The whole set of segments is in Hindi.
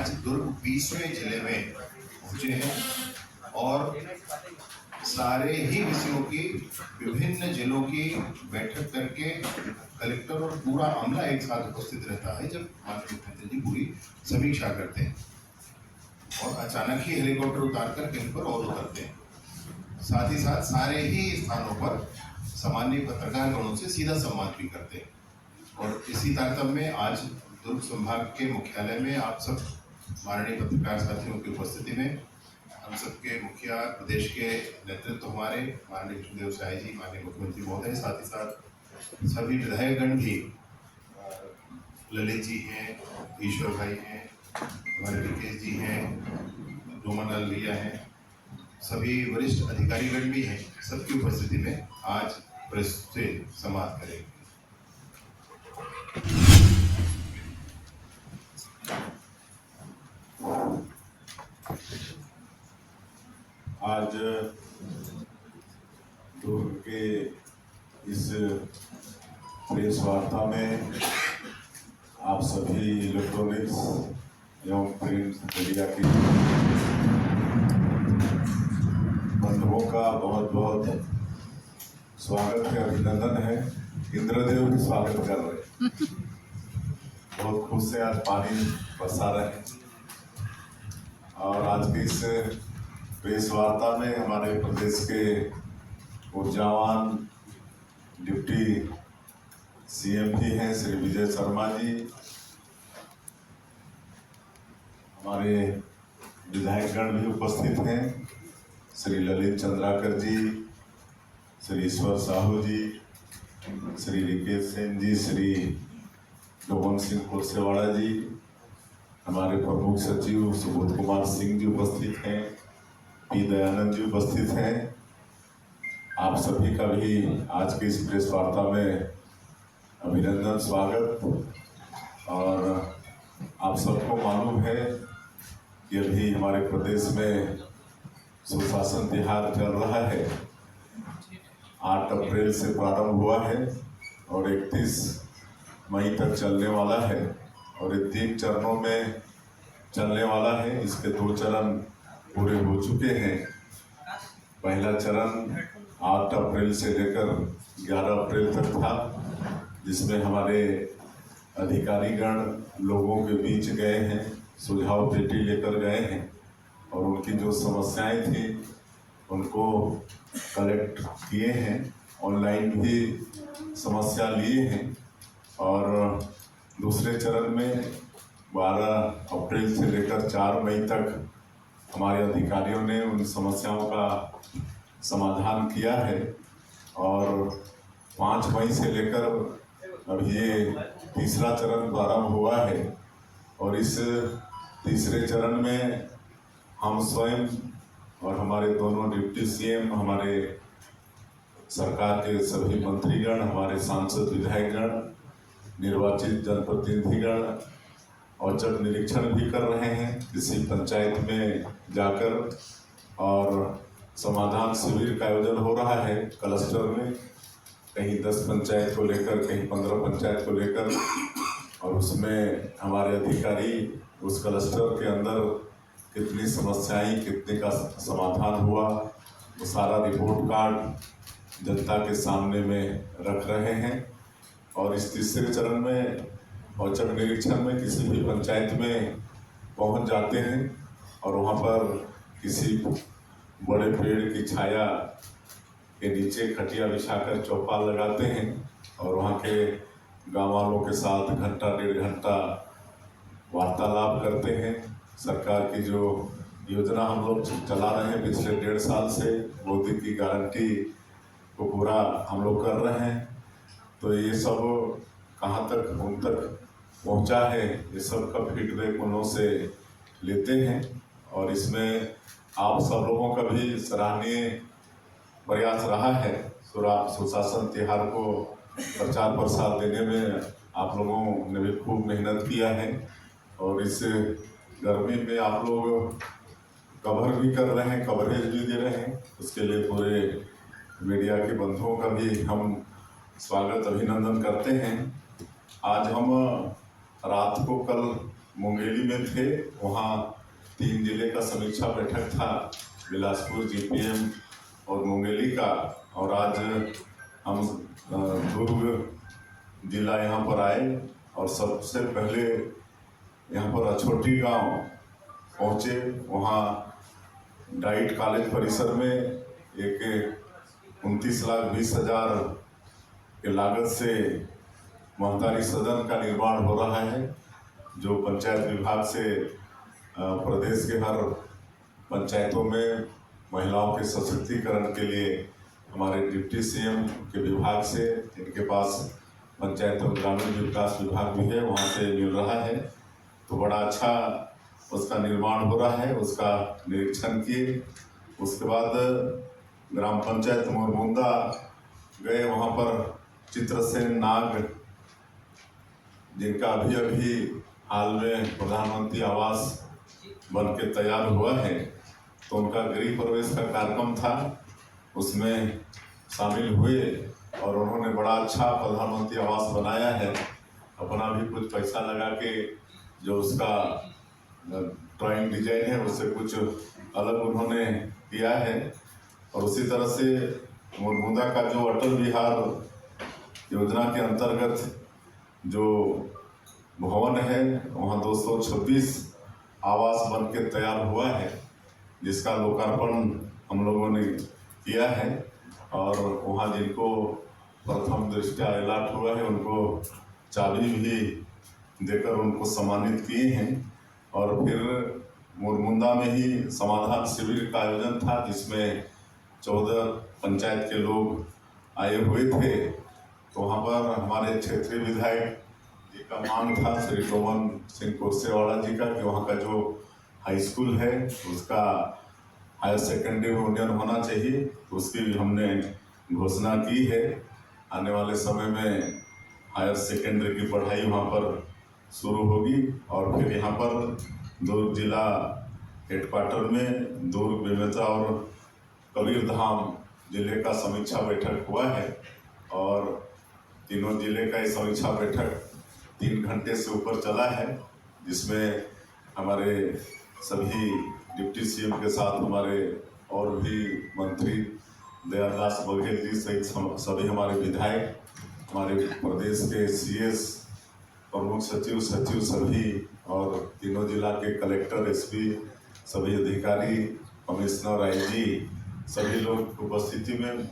आज दुर्ग 20वें जिले में पहुंचे हैं और सारे ही विषयों की विभिन्न जिलों की बैठक करके कलेक्टर और पूरा अमला एक साथ उपस्थित रहता है जब माननीय मुख्यमंत्री जी पूरी समीक्षा करते हैं और अचानक ही हेलीकॉप्टर उतारकर कहीं पर और उतरते हैं। साथ ही साथ सारे ही स्थानों पर सामान्य पत्रकार गणों से सीधा संवाद भी करते हैं और इसी तारतम्य में आज दुर्ग संभाग के मुख्यालय में आप सब माननीय पत्रकार साथियों की उपस्थिति में हम सबके मुखिया प्रदेश के नेतृत्व हमारे माननीय विष्णुदेव साय जी, माननीय मुख्यमंत्री महोदय, साथ ही साथ सभी विधायकगण भी, ललित जी हैं, ईश्वर भाई हैं, हमारे विकेश जी हैं, रोमनलाल भैया हैं, सभी वरिष्ठ अधिकारीगण भी हैं, सबकी उपस्थिति में आज प्रेस से संवाद करेंगे। आज दुर्ग के इस प्रेस वार्ता में आप सभी इलेक्ट्रॉनिक्स एवं प्रिंट मीडिया के बंधुओं का बहुत बहुत स्वागत है, अभिनंदन है। इंद्रदेव भी स्वागत कर रहे हैं। बहुत खुश से आज पानी बरसा रहे हैं और आज की इस प्रेस वार्ता में हमारे प्रदेश के ऊर्जावान डिप्टी सीएम भी हैं श्री विजय शर्मा जी, हमारे विधायकगण भी उपस्थित हैं, श्री ललित चंद्राकर जी, श्री ईश्वर साहू जी, श्री रिकेश सेन जी, श्री डोमन सिंह कोरसेवाड़ा जी, हमारे प्रमुख सचिव सुबोध कुमार सिंह जी उपस्थित हैं, पी दयानंद जी उपस्थित हैं। आप सभी का भी आज की इस प्रेस वार्ता में अभिनंदन, स्वागत। और आप सबको मालूम है कि अभी हमारे प्रदेश में सुशासन त्योहार चल रहा है। 8 अप्रैल से प्रारंभ हुआ है और 31 मई तक चलने वाला है और ये 3 चरणों में चलने वाला है। इसके 2 चरण पूरे हो चुके हैं। पहला चरण 8 अप्रैल से लेकर 11 अप्रैल तक था, जिसमें हमारे अधिकारीगण लोगों के बीच गए हैं, सुझाव पेटी लेकर गए हैं और उनकी जो समस्याएं थी उनको कलेक्ट किए हैं, ऑनलाइन भी समस्या लिए हैं। और दूसरे चरण में 12 अप्रैल से लेकर 4 मई तक हमारे अधिकारियों ने उन समस्याओं का समाधान किया है और 5 मई से लेकर अब ये तीसरा चरण प्रारंभ हुआ है। और इस तीसरे चरण में हम स्वयं और हमारे दोनों डिप्टी सीएम, हमारे सरकार के सभी मंत्रीगण, हमारे सांसद विधायकगण, निर्वाचित जनप्रतिनिधिगण औचक निरीक्षण भी कर रहे हैं किसी पंचायत में जाकर, और समाधान शिविर का आयोजन हो रहा है क्लस्टर में, कहीं 10 पंचायत को लेकर, कहीं 15 पंचायत को लेकर, और उसमें हमारे अधिकारी उस क्लस्टर के अंदर कितनी समस्याएं, कितने का समाधान हुआ, वो सारा रिपोर्ट कार्ड जनता के सामने में रख रहे हैं। और इस तीसरे चरण में औचक निरीक्षण में किसी भी पंचायत में पहुंच जाते हैं और वहां पर किसी बड़े पेड़ की छाया के नीचे खटिया बिछाकर चौपाल लगाते हैं और वहां के गाँव वालों के साथ घंटा 1.5 घंटा वार्तालाप करते हैं। सरकार की जो योजना हम लोग चला रहे हैं पिछले 1.5 साल से, मोदी की गारंटी को पूरा हम लोग कर रहे हैं। तो ये सब कहाँ तक उन तक पहुँचा है, ये सब का फीडबैक उन लोगों से लेते हैं और इसमें आप सब लोगों का भी सराहनीय प्रयास रहा है। सुशासन त्योहार को प्रचार प्रसार देने में आप लोगों ने भी खूब मेहनत किया है और इस गर्मी में आप लोग कवर भी कर रहे हैं, कवरेज भी दे रहे हैं, उसके लिए पूरे मीडिया के बंधुओं का भी हम स्वागत अभिनंदन करते हैं। आज हम रात को कल मुंगेली में थे। वहाँ 3 जिले का समीक्षा बैठक था, बिलासपुर, जीपीएम और मुंगेली का। और आज हम दुर्ग जिला यहाँ पर आए और सबसे पहले यहाँ पर अछोटी गांव पहुँचे। वहाँ डाइट कॉलेज परिसर में एक 29,20,000 के लागत से महतारी सदन का निर्माण हो रहा है, जो पंचायत विभाग से प्रदेश के हर पंचायतों में महिलाओं के सशक्तिकरण के लिए हमारे डिप्टी सीएम के विभाग से, इनके पास पंचायत और ग्रामीण विकास विभाग भी है, वहाँ से मिल रहा है। तो बड़ा अच्छा उसका निर्माण हो रहा है, उसका निरीक्षण किए। उसके बाद ग्राम पंचायत मोरमुंदा गए। वहाँ पर चित्रसेन नाग, जिनका अभी अभी हाल में प्रधानमंत्री आवास बन के तैयार हुआ है, तो उनका गृह प्रवेश का कार्यक्रम था, उसमें शामिल हुए और उन्होंने बड़ा अच्छा प्रधानमंत्री आवास बनाया है। अपना भी कुछ पैसा लगा के जो उसका ड्राइंग डिजाइन है उससे कुछ अलग उन्होंने किया है। और उसी तरह से मोरमुंदा का जो अटल बिहार योजना के अंतर्गत जो भवन है, वहाँ 226 आवास बन के तैयार हुआ है, जिसका लोकार्पण हम लोगों ने किया है। और वहाँ जिनको प्रथम दृष्टया अलॉट हुआ है, उनको चाबी भी देकर उनको सम्मानित किए हैं। और फिर मोरमुंदा में ही समाधान शिविर का आयोजन था, जिसमें 14 पंचायत के लोग आए हुए थे। तो वहाँ पर हमारे क्षेत्रीय विधायक जी का मांग था, श्री टोमन सिंह कोरसेवाड़ा जी का, कि वहाँ का जो हाई स्कूल है उसका हायर सेकेंडरी यूनियन होना चाहिए। तो उसकी भी हमने घोषणा की है। आने वाले समय में हायर सेकेंडरी की पढ़ाई वहाँ पर शुरू होगी। और फिर यहाँ पर दुर्ग जिला हेडक्वार्टर में दुर्ग, बेमेतरा और कबीरधाम जिले का समीक्षा बैठक हुआ है। और तीनों जिले का ये समीक्षा बैठक 3 घंटे से ऊपर चला है, जिसमें हमारे सभी डिप्टी सीएम के साथ हमारे और भी मंत्री दयादास बघेल जी सहित सभी हमारे विधायक, हमारे प्रदेश के सीएस, प्रमुख सचिव, सभी, और तीनों जिला के कलेक्टर, एसपी, सभी अधिकारी, कमिश्नर, आईजी, सभी लोग उपस्थिति में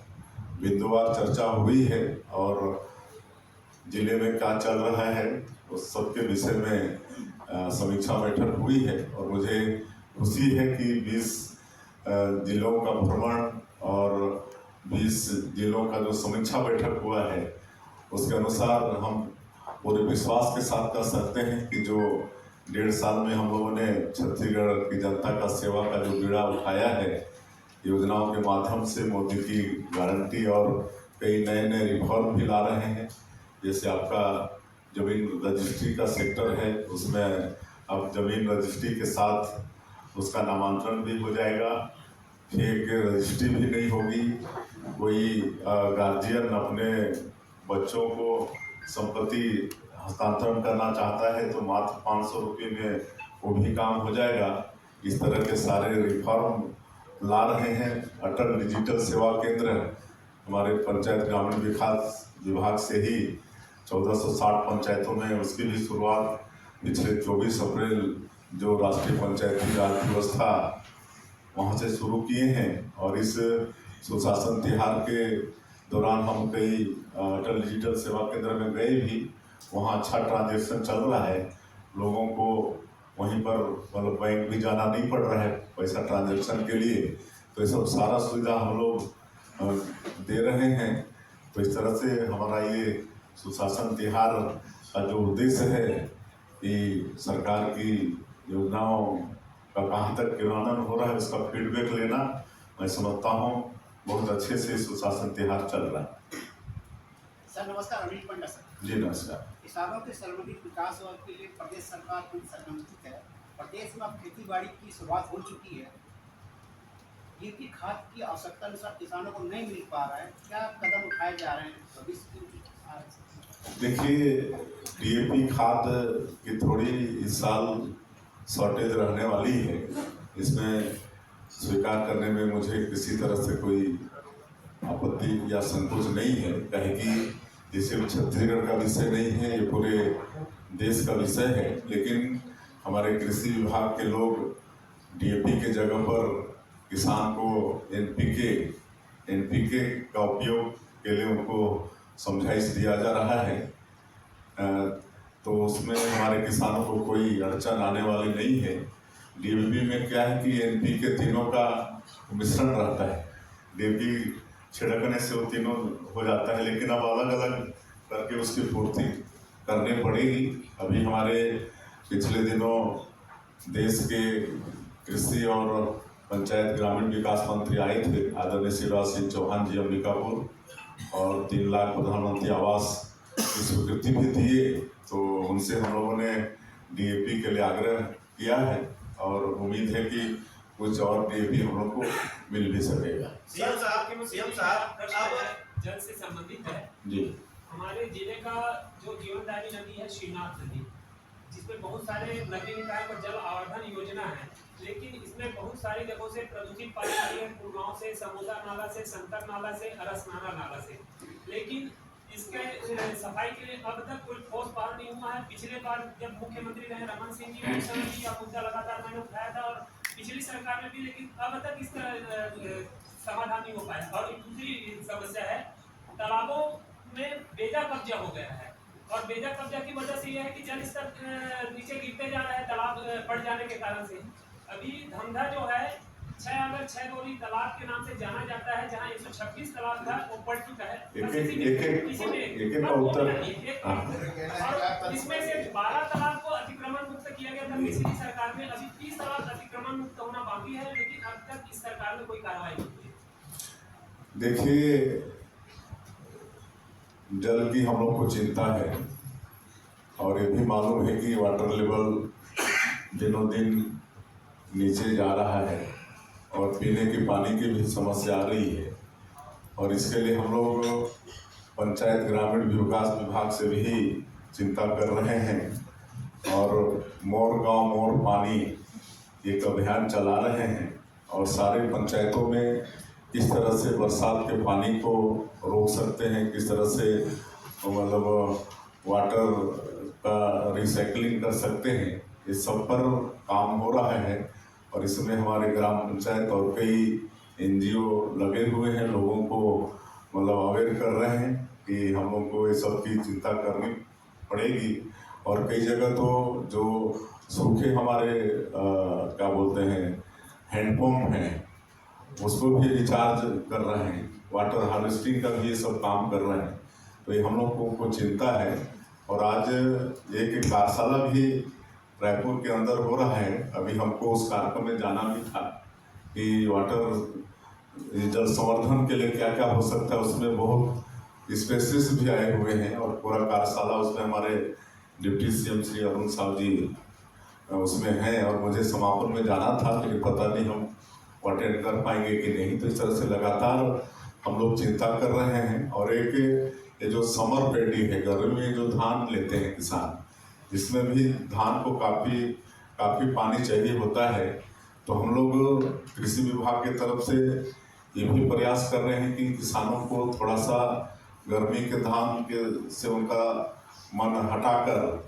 बिंदुवार चर्चा हुई है। और जिले में क्या चल रहा है उस सब के विषय में समीक्षा बैठक हुई है। और मुझे खुशी है कि 20 जिलों का भ्रमण और 20 जिलों का जो समीक्षा बैठक हुआ है, उसके अनुसार हम पूरे विश्वास के साथ कह सकते हैं कि जो 1.5 साल में हम लोगों ने छत्तीसगढ़ की जनता का सेवा का जो बीड़ा उठाया है, योजनाओं के माध्यम से मोदी की गारंटी और कई नए रिफॉर्म भी ला रहे हैं। जैसे आपका जमीन रजिस्ट्री का सेक्टर है, उसमें अब जमीन रजिस्ट्री के साथ उसका नामांतरण भी हो जाएगा, फेक रजिस्ट्री भी नहीं होगी। कोई गार्जियन अपने बच्चों को संपत्ति हस्तांतरण करना चाहता है तो मात्र 500 रुपये में वो भी काम हो जाएगा। इस तरह के सारे रिफॉर्म ला रहे हैं। अटल डिजिटल सेवा केंद्र हमारे पंचायत ग्रामीण विकास विभाग से ही 1460 पंचायतों में उसकी भी शुरुआत पिछले 24 अप्रैल जो राष्ट्रीय पंचायती राज दिवस था वहाँ से शुरू किए हैं। और इस सुशासन तिहार के दौरान हम कई अटल डिजिटल सेवा केंद्र में गए भी, वहाँ अच्छा ट्रांजेक्शन चल रहा है। लोगों को वहीं पर मतलब बैंक भी जाना नहीं पड़ रहा है पैसा ट्रांजैक्शन के लिए। तो ये सब सारा सुविधा हम लोग दे रहे हैं। तो इस तरह से हमारा ये सुशासन तिहार का जो उद्देश्य है कि सरकार की योजनाओं का कहाँ तक क्रियान्वयन हो रहा है उसका फीडबैक लेना, मैं समझता हूँ बहुत अच्छे से सुशासन तिहार चल रहा है। सर नमस्कार, अनिल पंडा सर। जी नमस्कार। किसानों के सर्वांगीण विकास और के लिए प्रदेश सरकार पूरी संगठित है। प्रदेश में अब खेती बाड़ी की शुरुआत हो चुकी है। कीटनाशक खाद की आवश्यकता अनुसार किसानों को नहीं मिल पा रहा है, क्या कदम उठाए जा रहे हैं भविष्य की? देखिए, डीएपी खाद की थोड़ी इस साल शॉर्टेज रहने वाली है। इसमें स्वीकार करने में मुझे किसी तरह से कोई आपत्ति या संकोच नहीं है, कहे कि ये सिर्फ छत्तीसगढ़ का विषय नहीं है, ये पूरे देश का विषय है। लेकिन हमारे कृषि विभाग के लोग डीएपी के जगह पर किसान को एनपीके का उपयोग के लिए उनको समझाइश दिया जा रहा है। तो उसमें हमारे किसानों को कोई अड़चन आने वाली नहीं है। डीएपी में क्या है कि एनपीके तीनों का मिश्रण रहता है। डीएपी छिड़कने से वो तीनों हो जाता है, लेकिन अब अलग अलग करके उसकी पूर्ति करनी पड़ेगी। अभी हमारे पिछले दिनों देश के कृषि और पंचायत ग्रामीण विकास मंत्री आए थे, आदरणीय शिवराज सिंह चौहान जी अंबिकापुर, और 3 लाख प्रधानमंत्री आवास की स्वीकृति भी दिए। तो उनसे हम लोगों ने डीएपी के लिए आग्रह किया है और उम्मीद है कि कुछ और डीएपी हम लोग को मिल भी सकेगा। सीएम साहब अब जल से संबंधित है जी। हमारे जिले का जो जीवनदायिनी नदी है श्रीनाथ नदी, जिसमें बहुत सारे नदी निकाय पर जल आवर्धन योजना है, लेकिन इसमें बहुत सारी जगहों से प्रदूषित पानी आ रही है, गुड़गांव से, समोदा नाला से, संतर नाला से, अरसनारा नाला से। लेकिन इसके सफाई के लिए अब तक कोई ठोस पहल नहीं हुआ है। पिछले बार जब मुख्यमंत्री रहे रमन सिंह जी, उस समय भी यह मुद्दा लगातार मैंने उठाया था और पिछली सरकार में भी, लेकिन अब तक इसका समाधान नहीं हो पाया। और एक दूसरी समस्या है, तालाबों में बेजा कब्जा हो गया है, और बेजा कब्जा की वजह से यह है कि जल स्तर नीचे गिरते जा रहा है तालाब बढ़ जाने के कारण से। अभी धमधा जो है 6 डोली तालाब के नाम से जाना जाता है, जहां 126 तालाब था वो बढ़ चुका है। एक उत्तर। और इसमें से 12 तालाब को अतिक्रमण मुक्त किया गया था पिछली सरकार में, अभी 30 तालाब अतिक्रमण मुक्त होना बाकी है, लेकिन अब तक इस सरकार में कोई कार्रवाई नहीं हुई। देखिए, जल की हम लोग को चिंता है और ये भी मालूम है कि वाटर लेवल दिनों दिन नीचे जा रहा है और पीने के पानी की भी समस्या आ रही है। और इसके लिए हम लोग पंचायत ग्रामीण विकास विभाग से भी चिंता कर रहे हैं और मोर गांव मोर पानी एक अभियान चला रहे हैं और सारे पंचायतों में किस तरह से बरसात के पानी को रोक सकते हैं, किस तरह से मतलब वाटर का रिसाइकलिंग कर सकते हैं, इस सब पर काम हो रहा है। और इसमें हमारे ग्राम पंचायत और कई एनजीओ लगे हुए हैं, लोगों को मतलब अवेयर कर रहे हैं कि हम लोग को ये सब की चिंता करनी पड़ेगी। और कई जगह तो जो सूखे हमारे क्या बोलते हैं हैंडपम्प हैं, उसको भी रिचार्ज कर रहे हैं, वाटर हार्वेस्टिंग का भी ये सब काम कर रहे हैं। तो ये हम लोग को चिंता है। और आज एक कार्यशाला भी रायपुर के अंदर हो रहा है। अभी हमको उस कार्यक्रम में जाना भी था कि वाटर जल संवर्धन के लिए क्या क्या हो सकता है। उसमें बहुत स्पेशलिस्ट भी आए हुए हैं और पूरा कार्यशाला उसमें हमारे डिप्टी सीएम श्री अरुण साहु जी उसमें हैं और मुझे समापन में जाना था, लेकिन पता नहीं हम अटेंड कर पाएंगे कि नहीं। तो इस तरह से लगातार हम लोग चिंता कर रहे हैं। और एक ये जो समर पेडी है, गर्मी में जो धान लेते हैं किसान, जिसमें भी धान को काफ़ी पानी चाहिए होता है। तो हम लोग कृषि विभाग की तरफ से ये भी प्रयास कर रहे हैं कि किसानों को थोड़ा सा गर्मी के धान के से उनका मन हटाकर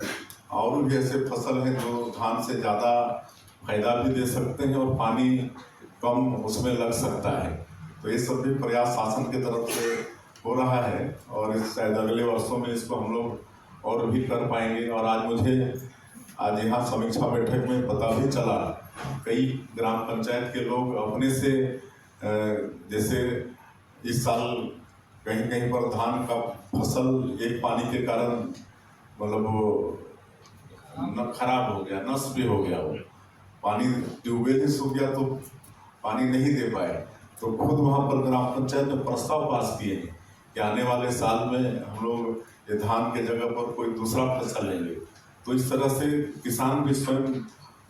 और भी ऐसे फसल हैं जो धान से ज़्यादा फायदा भी दे सकते हैं और पानी कम उसमें लग सकता है। तो ये सब भी प्रयास शासन की तरफ से हो रहा है और शायद अगले वर्षों में इसको हम लोग और भी कर पाएंगे। और आज यहाँ समीक्षा बैठक में पता भी चला, कई ग्राम पंचायत के लोग अपने से जैसे इस साल कहीं कहीं पर धान का फसल एक पानी के कारण मतलब वो खराब हो गया, नष्ट भी हो गया, वो पानी ट्यूबवेल ही सूख गया तो पानी नहीं दे पाए। तो खुद वहाँ पर ग्राम पंचायत ने प्रस्ताव पास किए हैं कि आने वाले साल में हम लोग ये धान के जगह पर कोई दूसरा फसल लेंगे। तो इस तरह से किसान भी स्वयं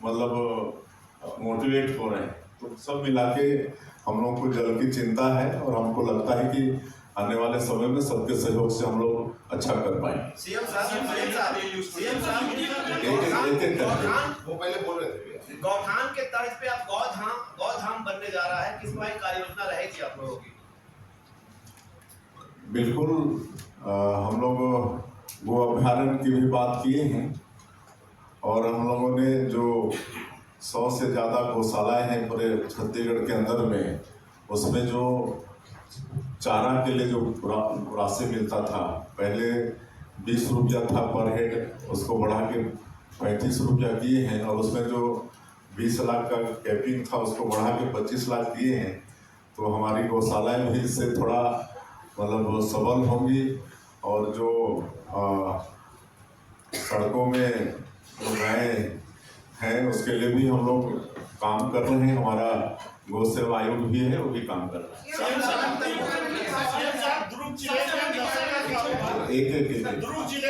मतलब मोटिवेट हो रहे हैं। तो सब मिला के हम लोग को जल की चिंता है और हमको लगता है कि आने वाले समय में सबके सहयोग से हम लोग अच्छा कर पाएंगे। सीएम साहब एक वो पहले बोल रहे थे गौठान के तर्ज पे अब गौधाम बनने जा रहा है, किस तरह की कार्य योजना रहेगी आप लोगों की? बिल्कुल हम लोग गो अभ्यारण्य की भी बात किए हैं और हम लोगों ने जो 100 से ज़्यादा गौशालाएं हैं पूरे छत्तीसगढ़ के अंदर में, उसमें जो चारा के लिए जो राशि मिलता था, पहले 20 रुपया था पर हेड, उसको बढ़ा के 35 रुपया किए हैं और उसमें जो 20 लाख का कैपिंग था उसको बढ़ा के 25 लाख किए हैं। तो हमारी गौशालाएं भी इससे थोड़ा मतलब सबल होंगी और जो सड़कों में जो गायें हैं उसके लिए भी हम लोग काम कर रहे हैं। हमारा गौ सेवा आयोग भी है, वो भी काम कर रहा है। दुर्ग जिले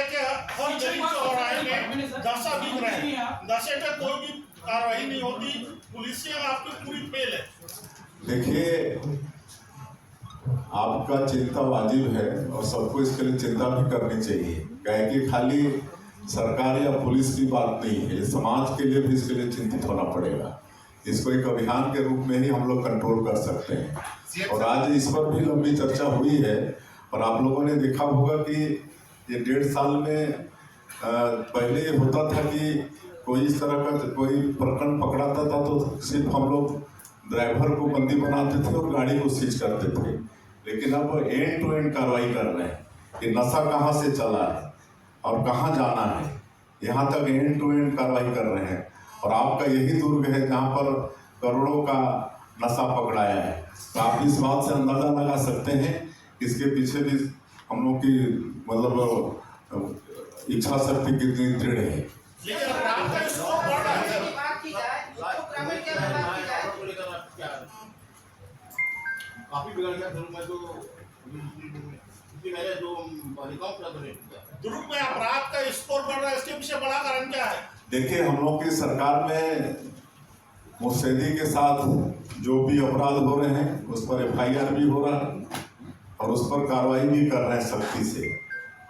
के हर गली चौराहे में दशा दिख रहे हैं, नशे पे कोई भी कार्रवाई नहीं होती, पुलिस आपकी पूरी फेल है। देखिए, आपका चिंता वाजिब है और सबको इसके लिए चिंता भी करनी चाहिए, क्या कि खाली सरकार या पुलिस की बात नहीं है, समाज के लिए भी इसके लिए चिंतित होना पड़ेगा। इसको एक अभियान के रूप में ही हम लोग कंट्रोल कर सकते हैं और आज इस पर भी लंबी चर्चा हुई है और आप लोगों ने देखा होगा कि ये 1.5 साल में पहले ये होता था कि कोई इस तरह का कोई प्रकरण पकड़ाता था तो सिर्फ हम लोग ड्राइवर को बंदी बनाते थे और गाड़ी को सीज करते थे, लेकिन अब एंड टू एंड कार्रवाई कर रहे हैं कि नशा कहाँ से चला है और कहाँ जाना है, यहाँ तक एंड टू एंड कार्रवाई कर रहे हैं। और आपका यही दुर्ग है जहाँ पर करोड़ों का नशा पकड़ाया है, तो आप इस बात से अंदाजा लगा सकते हैं इसके पीछे भी हम लोग की मतलब इच्छा शक्ति कितनी दृढ़ है। काफी बिगड़ गया दुर्ग में, तो दुर्ग में अपराध का स्कोर बढ़ रहा है, इसके पीछे बड़ा कारण क्या है? देखिए, हम लोग की सरकार में मुस्तैदी के साथ जो भी अपराध हो रहे हैं उस पर FIR भी हो रहा है और उस पर कार्रवाई भी कर रहे हैं सख्ती से,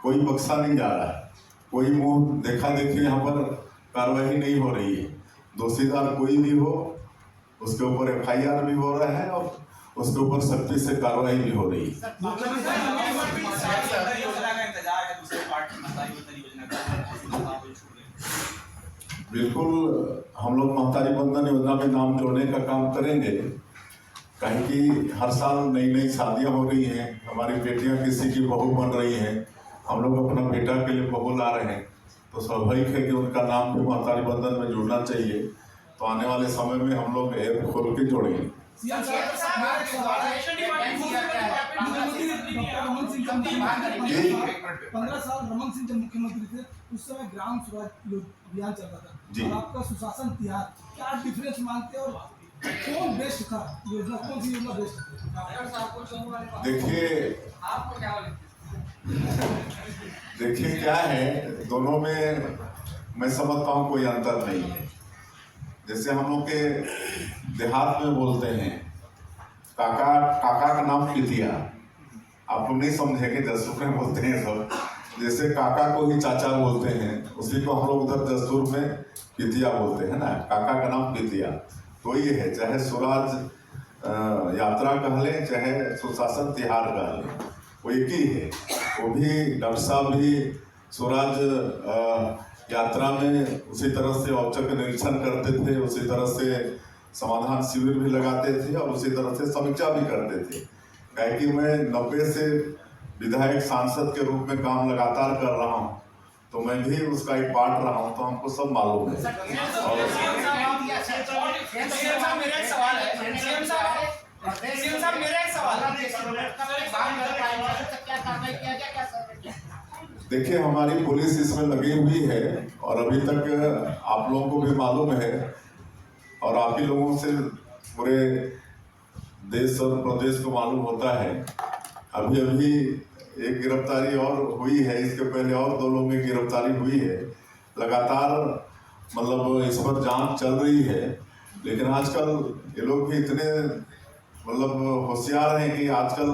कोई बख्शा नहीं जा रहा है, कोई मुंह देखा देखी यहाँ पर कार्रवाई नहीं हो रही है। दोषीदार कोई भी हो उसके ऊपर FIR भी हो रहा है और उसके ऊपर सख्ती से कार्रवाई भी हो रही है। बिल्कुल, हम लोग महतारी बंधन योजना में नाम जोड़ने का काम करेंगे, कहीं कि हर साल नई नई शादियां हो रही हैं, हमारी बेटियां किसी की बहू बन रही हैं, हम लोग अपना बेटा के लिए बहू ला रहे हैं, तो स्वाभाविक है कि उनका नाम भी महतारी बंधन में जुड़ना चाहिए। तो आने वाले समय में हम लोग ऐप खोल के जोड़ेंगे। 15 साल रमन सिंह जब मुख्यमंत्री थे उस समय ग्राम स्वराज अभियान चल रहा था और आपका सुशासन तिहार, क्या डिफरेंस मानते हैं और कौन बेस्ट था योजना, कौन सी योजना बेस्ट थी? देखिए क्या है, दोनों में मैं समझता हूँ कोई अंतर नहीं है। जैसे हम लोग के देहात में बोलते हैं काका का नाम पितिया, आप लोग नहीं समझेंगे, दस्तूर में बोलते हैं सब, जैसे काका को ही चाचा बोलते हैं उसी को हम लोग उधर दस्तूर में पितिया बोलते हैं ना, काका का नाम पितिया। तो ये है, चाहे स्वराज यात्रा कह लें चाहे सुशासन तिहार कह लें, वो एक ही है। वो भी डॉक्टर साहब भी स्वराज यात्रा में उसी तरह से औचक निरीक्षण करते थे, उसी तरह से समाधान शिविर भी लगाते थे और उसी तरह से समीक्षा भी करते थे। क्या कि मैं 90 से विधायक सांसद के रूप में काम लगातार कर रहा हूँ, तो मैं भी उसका एक पार्ट रहा हूँ, तो हमको सब मालूम है। देखिए, हमारी पुलिस इसमें लगी हुई है और अभी तक आप लोगों को भी मालूम है और आप ही लोगों से पूरे देश और प्रदेश को मालूम होता है। अभी अभी एक गिरफ्तारी और हुई है, इसके पहले और 2 लोगों की गिरफ्तारी हुई है। लगातार मतलब इस पर जांच चल रही है, लेकिन आजकल ये लोग भी इतने मतलब होशियार हैं कि आजकल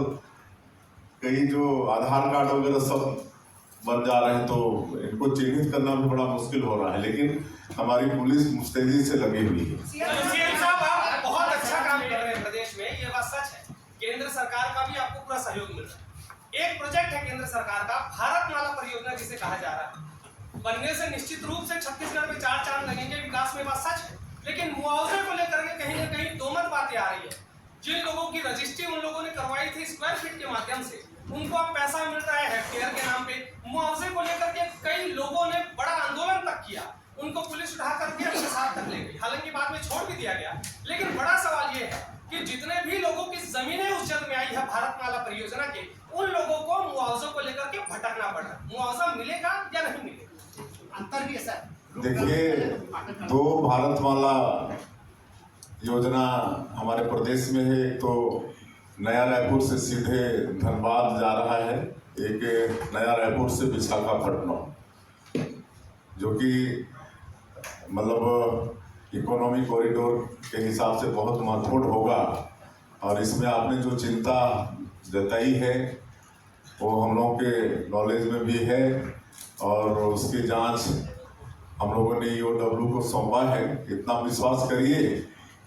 कई जो आधार कार्ड वगैरह सब बन जा रहे हैं, तो इनको चिन्हित करना भी बड़ा मुश्किल हो रहा है, लेकिन हमारी पुलिस मुस्तैदी से लगी हुई है। सीएम साहब आप बहुत अच्छा काम कर रहे हैं प्रदेश में, ये बात सच है। केंद्र सरकार का भी आपको पूरा सहयोग मिल रहा है। एक प्रोजेक्ट है केंद्र सरकार का, भारतमाला परियोजना जिसे कहा जा रहा है, बनने से निश्चित रूप से छत्तीसगढ़ में 4 चांद लगेंगे विकास में, बात सच है। लेकिन मुआवजे को लेकर के कहीं ना कहीं दो मत बातें आ रही है। जिन लोगों की रजिस्ट्री उन लोगों ने करवाई थी स्क्वायर फीट के माध्यम से, उनको अब पैसा मिल रहा है हेक्टेयर के नाम पे। मुआवजे को लेकर के कई लोगों ने बड़ा आंदोलन तक किया, उनको पुलिस उठा करके अपने साथ तक ले गई, हालांकि बाद में छोड़ भी दिया गया। लेकिन बड़ा सवाल ये है कि जितने भी लोगों की जमीनें उस जल में आई है भारतमाला परियोजना के, उन लोगों को मुआवजों को लेकर के भटकना पड़ रहा है। मुआवजा मिलेगा या नहीं मिलेगा? अंतर भी है सर। देखिए, 2 भारतमाला योजना हमारे प्रदेश में है। तो नया रायपुर से सीधे धनबाद जा रहा है, एक नया रायपुर से विशाखापट्टनम, जो कि मतलब इकोनॉमी कॉरिडोर के हिसाब से बहुत महत्वपूर्ण होगा। और इसमें आपने जो चिंता जताई है वो हम लोगों के नॉलेज में भी है, और उसकी जांच हम लोगों ने EOW को सौंपा है। इतना विश्वास करिए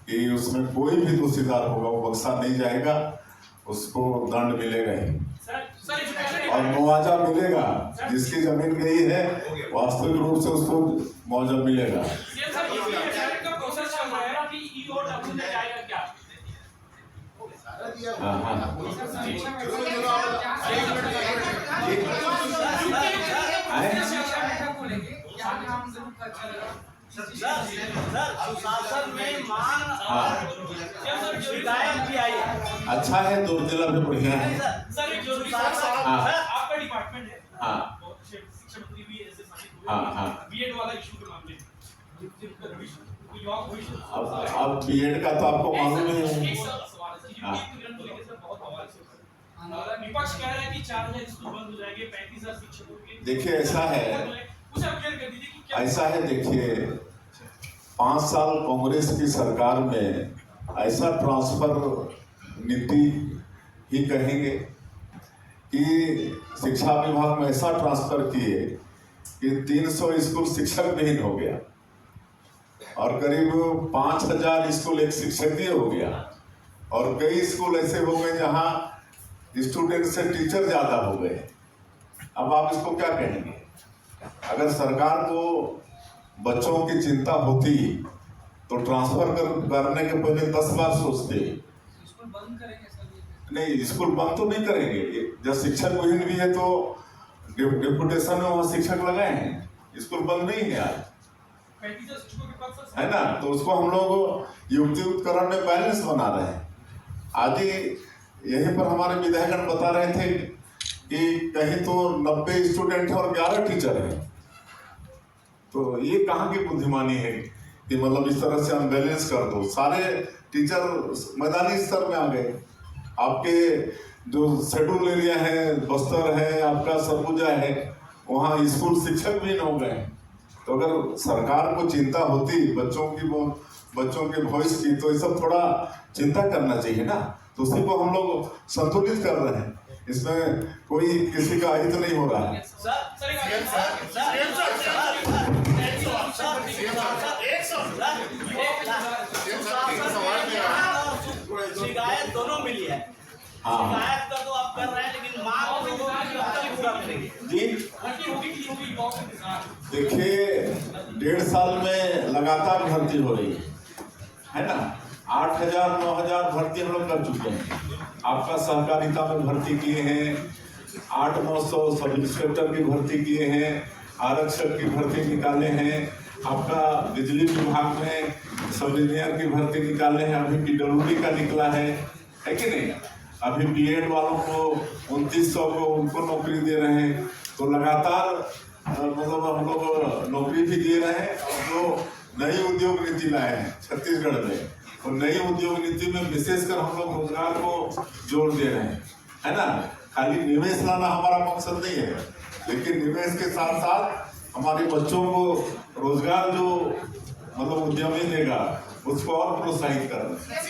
कि उसमें कोई भी दोषीदार होगा वो बख्शा नहीं जाएगा, उसको दंड मिलेगा ही और मुआवजा मिलेगा। जिसकी जमीन गई है वास्तविक रूप से उसको मुआवजा मिलेगा। सुशासन में मान और शिकायत भी आई है। अच्छा है, दुर्जिला भी बढ़िया है। सर एक जरूरी आपका डिपार्टमेंट है, शिक्षा मंत्री भी ऐसे शामिल हुए बीएड वाला इशू के मामले में। अब बीएड का तो आपको मालूम ही है। विपक्ष कह रहा है कि 4000 स्कूल बंद हो जाएंगे, 35,000 शिक्षकों के। देखिए ऐसा है, देखिए 5 साल कांग्रेस की सरकार में ऐसा ट्रांसफर नीति ही कहेंगे कि शिक्षा विभाग में ऐसा ट्रांसफर किए कि 300 स्कूल शिक्षक विहीन हो गया और करीब 5000 स्कूल एक शिक्षकीय हो गया, और कई स्कूल ऐसे हो गए जहां स्टूडेंट से टीचर ज्यादा हो गए। अब आप इसको क्या कहेंगे? अगर सरकार को बच्चों की चिंता होती तो ट्रांसफर करने के पहले 10 बार सोचते। स्कूल बंद करेंगे सर? नहीं, स्कूल बंद तो नहीं करेंगे। जब शिक्षक विहीन भी है तो डिप्यूटेशन में वहाँ शिक्षक लगाए हैं, स्कूल बंद नहीं है आज, है ना। तो उसको हम लोग युक्तियुक्तकरण में बैलेंस बना रहे हैं। आज यहीं पर हमारे विधायकगण बता रहे थे कि कहीं तो 90 स्टूडेंट हैं और 11 टीचर हैं। तो ये कहाँ की बुद्धिमानी है कि मतलब इस तरह से अनबैलेंस कर दो। सारे टीचर मैदानी स्तर में आ गए। आपके जो शेड्यूल एरिया है, बस्तर है, आपका सरगुजा है, वहाँ स्कूल शिक्षक भी न हो गए। तो अगर सरकार को चिंता होती बच्चों के भविष्य की, तो ये सब थोड़ा चिंता करना चाहिए ना। तो उसी को हम लोग संतुलित कर रहे हैं, इसमें कोई किसी का अहित नहीं हो रहा है। शिकायत दोनों मिली है। शिकायत का तो आप कर रहे हैं, लेकिन मांग लोगों की पूरा करेंगे जी। देखिए 1.5 साल में लगातार भर्ती हो रही है ना। 8000 9000 भर्ती हम लोग कर चुके हैं। आपका सहकारिता में भर्ती किए हैं, 800-900 सब इंस्पेक्टर की भर्ती किए हैं, आरक्षक की भर्ती निकाले हैं, आपका बिजली विभाग में सब इंजीनियर की भर्ती निकाले हैं, अभी PWD का निकला है कि नहीं। अभी बीएड वालों को 2900 को उनको नौकरी दे रहे हैं। तो लगातार मतलब हम लोग नौकरी भी दे रहे हैं। और जो नई उद्योग नीति लाए हैं छत्तीसगढ़ में, और नई उद्योग नीति में विशेषकर हम लोग रोजगार को जोर दे रहे हैं, है ना। खाली निवेश लाना हमारा मकसद नहीं है, लेकिन निवेश के साथ साथ हमारे बच्चों को रोजगार जो मतलब उद्यमी देगा उसको और प्रोत्साहित करना है।